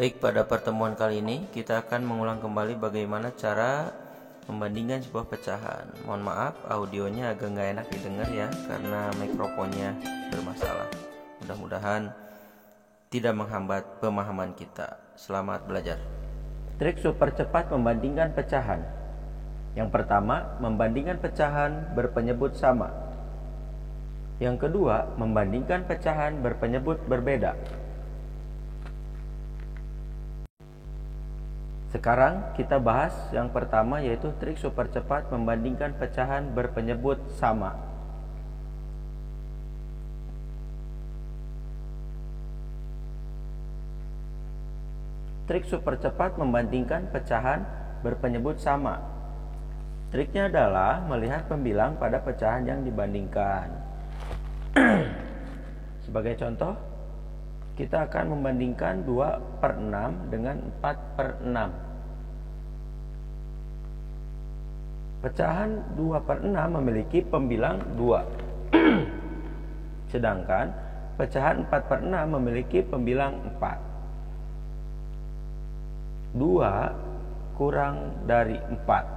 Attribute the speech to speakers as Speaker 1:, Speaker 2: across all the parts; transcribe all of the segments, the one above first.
Speaker 1: Baik, pada pertemuan kali ini kita akan mengulang kembali bagaimana cara membandingkan sebuah pecahan. Mohon maaf, audionya agak nggak enak didengar ya, karena mikrofonnya bermasalah. Mudah-mudahan tidak menghambat pemahaman kita. Selamat belajar. Trik super cepat membandingkan pecahan. Yang pertama, membandingkan pecahan berpenyebut sama. Yang kedua, membandingkan pecahan berpenyebut berbeda. Sekarang kita bahas yang pertama, yaitu trik super cepat membandingkan pecahan berpenyebut sama. Trik super cepat membandingkan pecahan berpenyebut sama. Triknya adalah melihat pembilang pada pecahan yang dibandingkan. Sebagai contoh, kita akan membandingkan 2/6 dengan 4/6. Pecahan 2/6 memiliki pembilang 2. Sedangkan pecahan 4/6 memiliki pembilang 4. 2 kurang dari 4.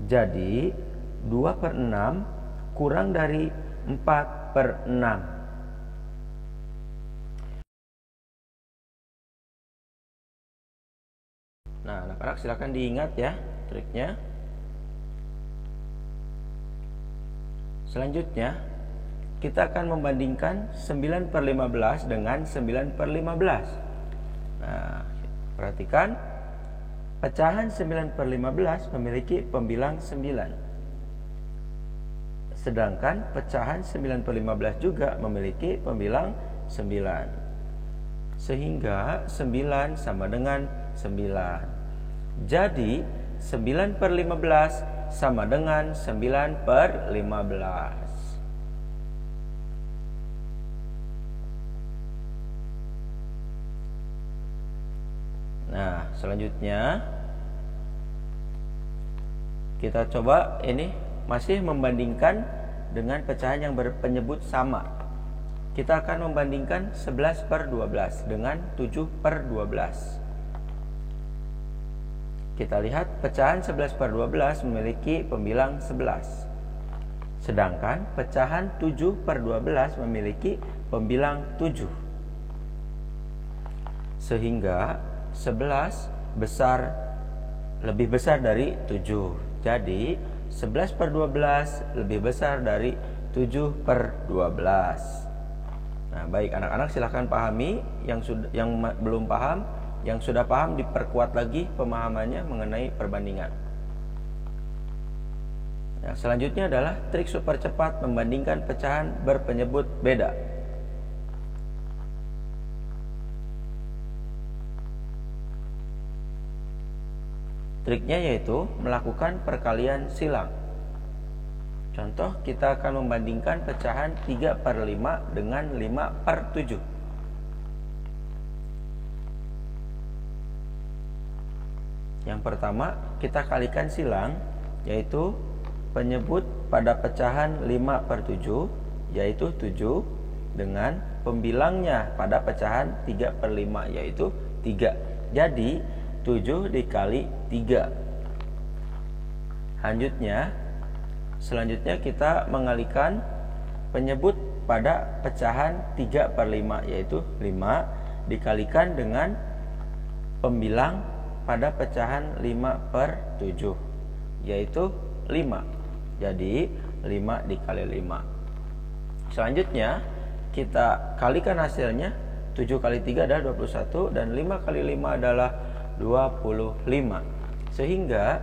Speaker 1: Jadi 2/6 kurang dari 4/6. Nah, anak-anak silakan diingat ya triknya. Selanjutnya, kita akan membandingkan 9/15 dengan 9/15. Nah, perhatikan, pecahan 9/15 memiliki pembilang 9. Sedangkan pecahan 9/15 juga memiliki pembilang 9. Sehingga 9 sama dengan 9. Jadi 9/15 sama dengan 9/15. Nah, selanjutnya kita coba ini masih membandingkan dengan pecahan yang berpenyebut sama. Kita akan membandingkan 11/12 dengan 7/12. Kita lihat pecahan 11/12 memiliki pembilang 11. Sedangkan pecahan 7/12 memiliki pembilang 7. Sehingga 11 lebih besar dari 7. Jadi 11/12 lebih besar dari 7/12. Nah, baik anak-anak, silahkan pahami. Yang belum paham, yang sudah paham diperkuat lagi pemahamannya mengenai perbandingan. Nah, selanjutnya adalah trik super cepat membandingkan pecahan berpenyebut beda. Triknya yaitu melakukan perkalian silang. Contoh, kita akan membandingkan pecahan 3/5 dengan 5/7. Yang pertama, kita kalikan silang, yaitu penyebut pada pecahan 5/7, yaitu 7, dengan pembilangnya pada pecahan 3/5, yaitu 3. Jadi 7 dikali 3. Selanjutnya kita mengalikan penyebut pada pecahan 3/5, yaitu 5, dikalikan dengan pembilang pada pecahan 5/7, yaitu 5. Jadi 5 dikali 5. Selanjutnya kita kalikan hasilnya. 7 kali 3 adalah 21, dan 5 kali 5 adalah 25. Sehingga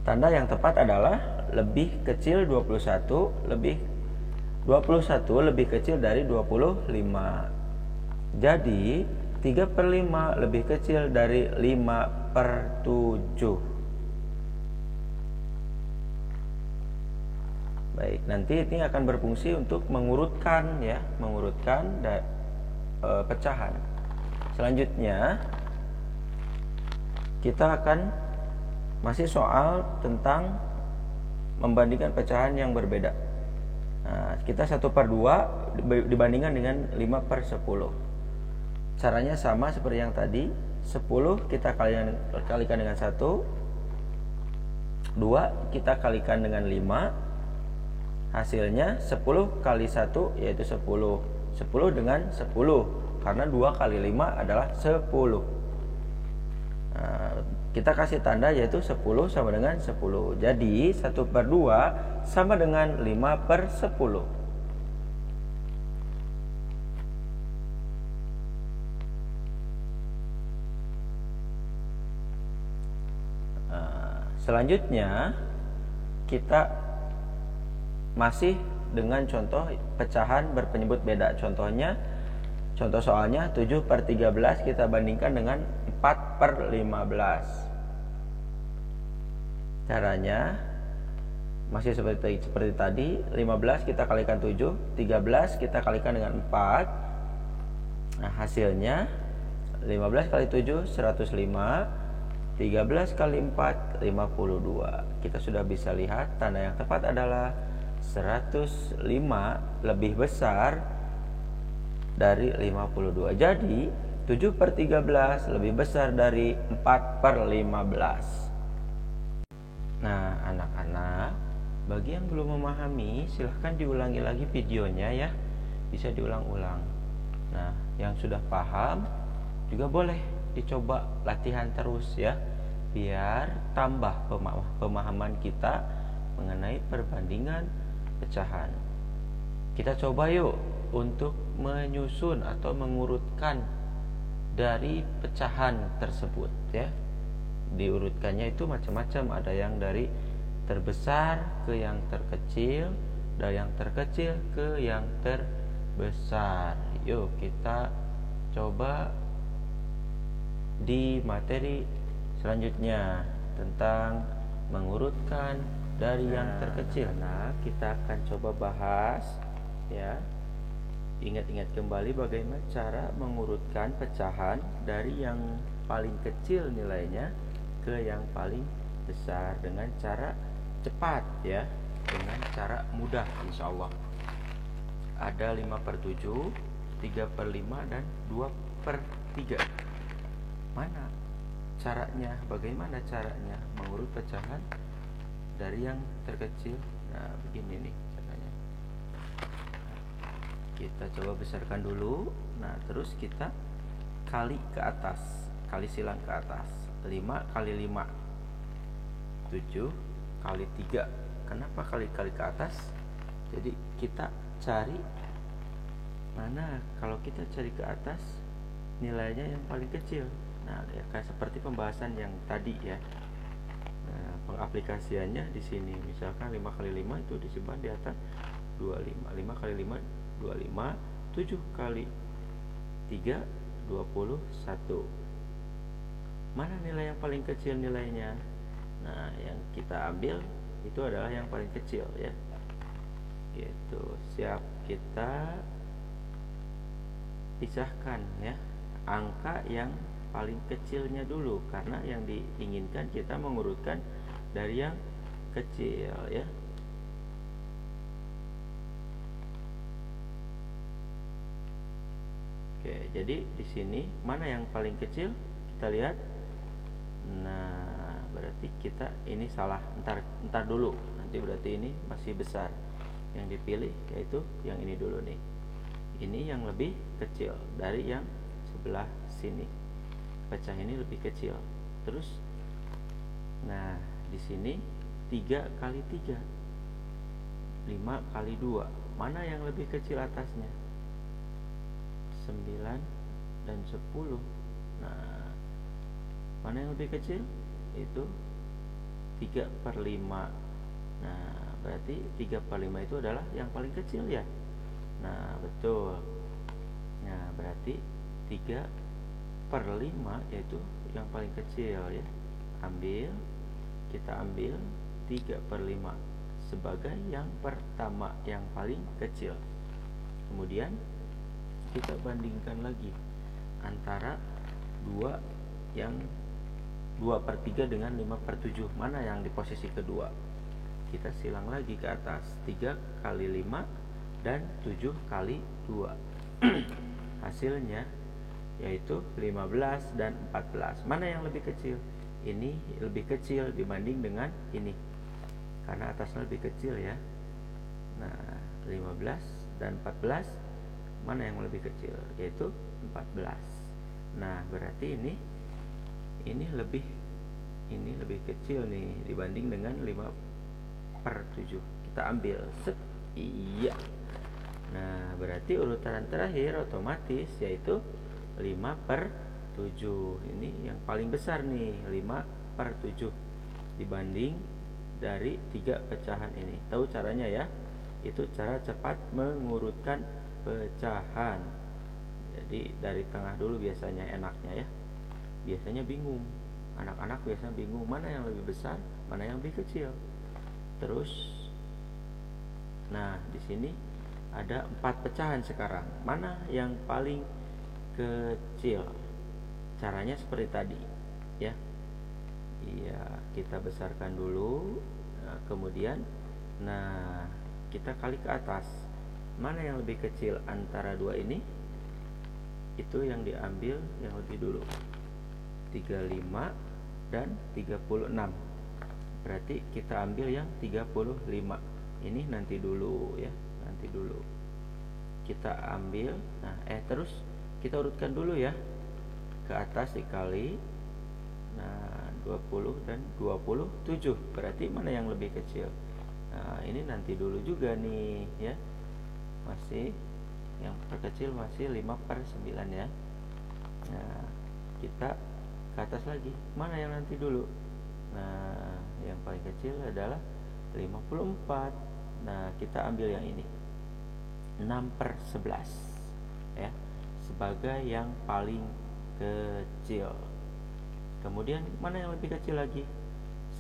Speaker 1: tanda yang tepat adalah lebih kecil 21 lebih kecil dari 25. Jadi 3/5 lebih kecil dari 5/7. Baik, nanti ini akan berfungsi untuk mengurutkan pecahan. Selanjutnya kita akan masih soal tentang membandingkan pecahan yang berbeda. Nah, kita 1/2 dibandingkan dengan 5/10. Caranya sama seperti yang tadi. 10 kita kalikan dengan 1, 2 kita kalikan dengan 5. Hasilnya 10 kali 1 yaitu 10. 10 dengan 10, karena 2 kali 5 adalah 10. Nah, kita kasih tanda yaitu 10 sama dengan 10. Jadi 1/2 sama dengan 5/10. Selanjutnya kita masih dengan contoh pecahan berpenyebut beda. Contoh soalnya 7/13 kita bandingkan dengan 4/15. Caranya masih seperti tadi. 15 kita kalikan 7, 13 kita kalikan dengan 4. Nah, hasilnya 15 kali 7 105, 13 kali 4 52. Kita sudah bisa lihat tanda yang tepat adalah 105 lebih besar dari 52. Jadi 7/13 lebih besar dari 4/15. Nah, anak-anak, bagi yang belum memahami, silahkan diulangi lagi videonya ya. Bisa diulang-ulang. Nah, yang sudah paham juga boleh dicoba latihan terus ya, biar tambah pemahaman kita mengenai perbandingan pecahan. Kita coba yuk untuk menyusun atau mengurutkan dari pecahan tersebut ya. Diurutkannya itu macam-macam, ada yang dari terbesar ke yang terkecil, dari yang terkecil ke yang terbesar. Yuk kita coba di materi selanjutnya tentang mengurutkan dari yang terkecil. Nah, kita akan coba bahas ya. Ingat-ingat kembali bagaimana cara mengurutkan pecahan dari yang paling kecil nilainya ke yang paling besar dengan cara cepat ya, dengan cara mudah insyaallah. Ada 5/7, 3/5 dan 2/3. Mana caranya? Bagaimana caranya mengurut pecahan dari yang terkecil? Nah, begini nih caranya. Kita coba besarkan dulu. Nah, terus kita kali ke atas, kali silang ke atas. 5 kali 5 7 kali 3. Kenapa kali-kali ke atas? Jadi kita cari mana, kalau kita cari ke atas nilainya yang paling kecil. Nah, ya, kayak seperti pembahasan yang tadi ya. Nah, pengaplikasiannya di sini. Misalkan 5 kali 5 itu disimpan di atas 25. 5 kali 5 25, 7 kali 3 21. Mana nilai yang paling kecil nilainya? Nah, yang kita ambil itu adalah yang paling kecil ya. Gitu. Siap, kita pisahkan ya angka yang paling kecilnya dulu, karena yang diinginkan kita mengurutkan dari yang kecil ya. Oke, jadi di sini mana yang paling kecil? Kita lihat. Nah, berarti kita ini salah. Entar dulu. Nanti berarti ini masih besar. Yang dipilih yaitu yang ini dulu nih. Ini yang lebih kecil dari yang sebelah sini. Pecah ini lebih kecil. Terus nah, di sini 3 kali 3 5 kali 2. Mana yang lebih kecil atasnya? 9 dan 10. Nah, mana yang lebih kecil? Itu 3/5. Nah, berarti 3/5 itu adalah yang paling kecil ya. Nah, betul. Nah, berarti 3/5 yaitu yang paling kecil ya. Kita ambil 3/5 sebagai yang pertama, yang paling kecil. Kemudian kita bandingkan lagi antara 2/3 dengan 5/7. Mana yang di posisi kedua? Kita silang lagi ke atas. 3 kali 5 dan 7 kali 2. Hasilnya yaitu 15 dan 14. Mana yang lebih kecil? Ini lebih kecil dibanding dengan ini, karena atasnya lebih kecil ya. Nah, 15 dan 14, mana yang lebih kecil? Yaitu 14. Nah, berarti ini lebih kecil nih dibanding dengan 5/7. Kita ambil set. Iya. Nah, berarti urutan terakhir otomatis yaitu 5/7. Ini yang paling besar nih, 5/7 dibanding dari 3 pecahan ini. Tahu caranya ya? Itu cara cepat mengurutkan pecahan. Jadi dari tengah dulu biasanya enaknya ya. Biasanya bingung. Anak-anak biasanya bingung mana yang lebih besar, mana yang lebih kecil. Terus nah, di sini ada 4 pecahan sekarang. Mana yang paling kecil? Caranya seperti tadi ya. Iya, kita besarkan dulu. Nah, kemudian kita kali ke atas. Mana yang lebih kecil antara dua ini? Itu yang diambil yang lebih dulu. 35 dan 36. Berarti kita ambil yang 35. Ini nanti dulu ya, nanti dulu. Kita ambil. Nah, terus kita urutkan dulu ya. Ke atas dikali. Nah, 20 dan 27. Berarti mana yang lebih kecil? Nah, ini nanti dulu juga nih ya. Masih yang terkecil masih 5/9 ya. Nah, kita ke atas lagi. Mana yang nanti dulu? Nah, yang paling kecil adalah 54. Nah, kita ambil yang ini, 6/11 ya, sebagai yang paling kecil. Kemudian mana yang lebih kecil lagi?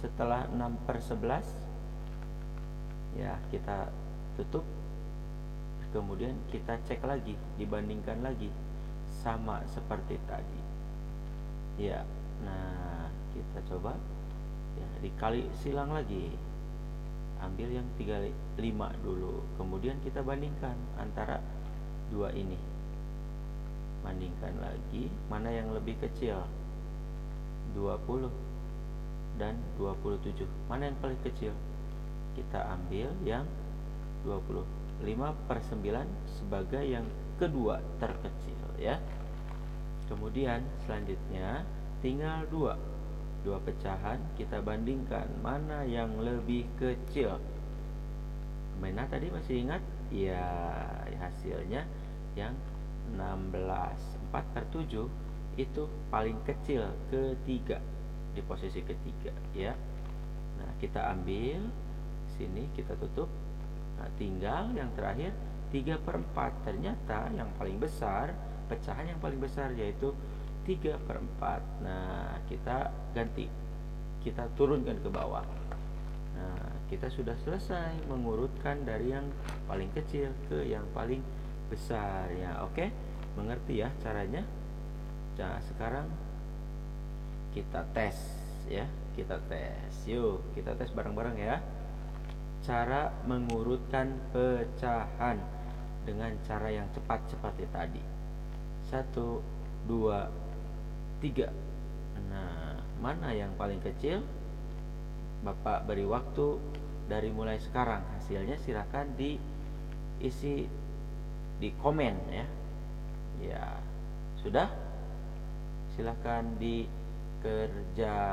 Speaker 1: Setelah 6/11 ya, kita tutup. Kemudian kita cek lagi, dibandingkan lagi sama seperti tadi ya. Nah, kita coba ya, dikali silang lagi. Ambil yang 35 dulu. Kemudian kita bandingkan antara dua ini. Bandingkan lagi, mana yang lebih kecil? 20 dan 27. Mana yang paling kecil? Kita ambil yang 20. 5/9 sebagai yang kedua terkecil ya. Kemudian selanjutnya tinggal dua pecahan, kita bandingkan mana yang lebih kecil. Mana tadi masih ingat? Ya, hasilnya yang 16. 4/7 itu paling kecil, ketiga, di posisi ketiga ya. Nah, kita ambil sini, kita tutup. Nah, tinggal yang terakhir 3/4. Ternyata yang paling besar, pecahan yang paling besar yaitu 3/4. Nah, kita ganti, kita turunkan ke bawah. Nah, kita sudah selesai mengurutkan dari yang paling kecil ke yang paling besar ya. Oke, mengerti ya caranya? Nah, sekarang kita tes ya. Kita tes. Yuk, kita tes bareng-bareng ya. Cara mengurutkan pecahan dengan cara yang cepat seperti tadi. 1, 2, 3. Nah, mana yang paling kecil? Bapak beri waktu dari mulai sekarang. Hasilnya silakan diisi di komen ya. Ya, sudah? Silakan dikerjakan.